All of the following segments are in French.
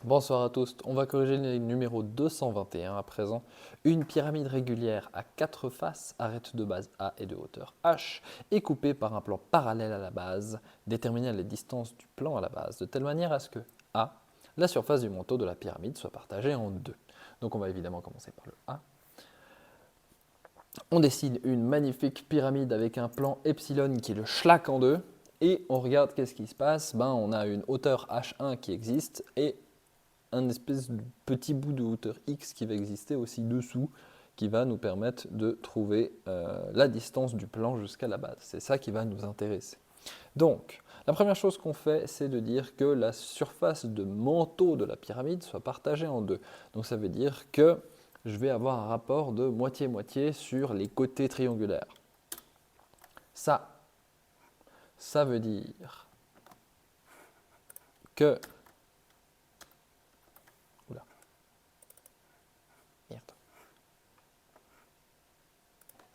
Bonsoir à tous, on va corriger le numéro 221 à présent. Une pyramide régulière à 4 faces, arête de base A et de hauteur H, est coupée par un plan parallèle à la base, déterminée à la distance du plan à la base, de telle manière à ce que A, la surface du manteau de la pyramide, soit partagée en deux. Donc on va évidemment commencer par le A. On dessine une magnifique pyramide avec un plan epsilon qui le schlaque en deux. Et on regarde qu'est-ce qui se passe. On a une hauteur H1 qui existe et un espèce de petit bout de hauteur x qui va exister aussi dessous, qui va nous permettre de trouver la distance du plan jusqu'à la base. C'est ça qui va nous intéresser. Donc, la première chose qu'on fait, c'est de dire que la surface de manteau de la pyramide soit partagée en deux. Donc ça veut dire que je vais avoir un rapport de moitié-moitié sur les côtés triangulaires. Ça veut dire que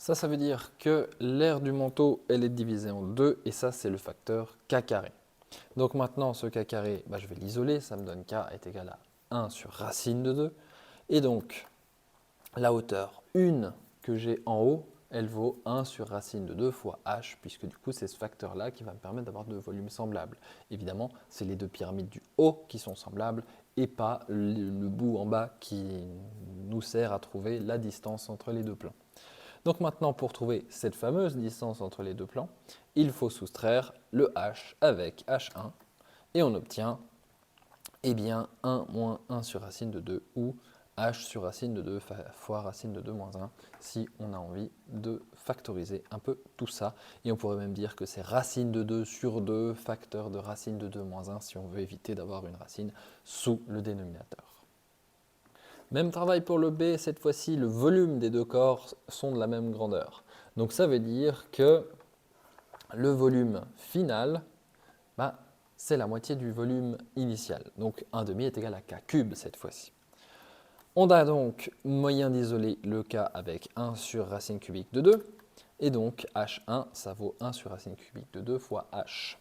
Ça veut dire que l'aire du manteau, elle est divisée en deux, et ça, c'est le facteur k carré. Donc maintenant, ce k carré, je vais l'isoler, ça me donne k est égal à 1 sur racine de 2. Et donc, la hauteur 1 que j'ai en haut, elle vaut 1 sur racine de 2 fois h, puisque du coup, c'est ce facteur-là qui va me permettre d'avoir deux volumes semblables. Évidemment, c'est les deux pyramides du haut qui sont semblables, et pas le bout en bas qui nous sert à trouver la distance entre les deux plans. Donc maintenant, pour trouver cette fameuse distance entre les deux plans, il faut soustraire le h avec h1 et on obtient 1 moins 1 sur racine de 2 ou h sur racine de 2 fois racine de 2 moins 1 si on a envie de factoriser un peu tout ça. Et on pourrait même dire que c'est racine de 2 sur 2 facteur de racine de 2 moins 1 si on veut éviter d'avoir une racine sous le dénominateur. Même travail pour le B, cette fois-ci, le volume des deux corps sont de la même grandeur. Donc ça veut dire que le volume final, c'est la moitié du volume initial. Donc 1 demi est égal à k cube cette fois-ci. On a donc moyen d'isoler le k avec 1 sur racine cubique de 2. Et donc h1, ça vaut 1 sur racine cubique de 2 fois h.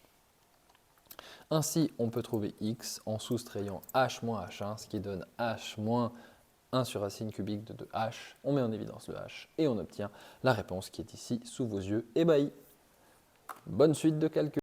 Ainsi, on peut trouver x en soustrayant h moins h1, ce qui donne h moins 1 sur racine cubique de 2h, on met en évidence le h et on obtient la réponse qui est ici sous vos yeux ébahis. Bonne suite de calcul.